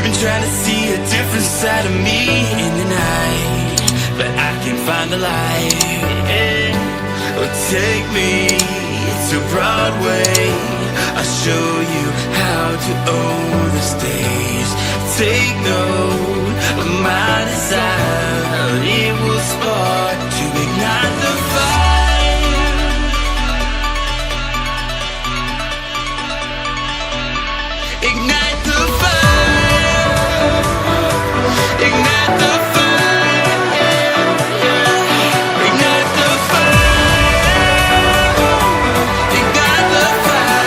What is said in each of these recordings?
been trying to see a different side of me in the night, but I can't find the light. Yeah. Oh, take me to Broadway, I'll show you how to own the stage. Take note of my desire, it will spark to ignite the fire. Ignite the fire. Ignite the fire. Ignite the fire. Ignite the fire.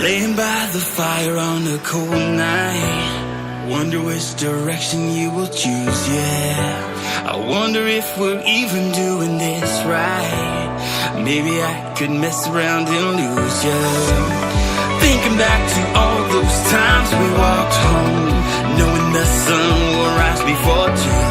Laying by the fire on a cold night, wonder which direction you will choose, yeah. I wonder if we're even doing this right. Maybe I could mess around and lose you. Thinking back to all those times we walked home, knowing the sun will rise before too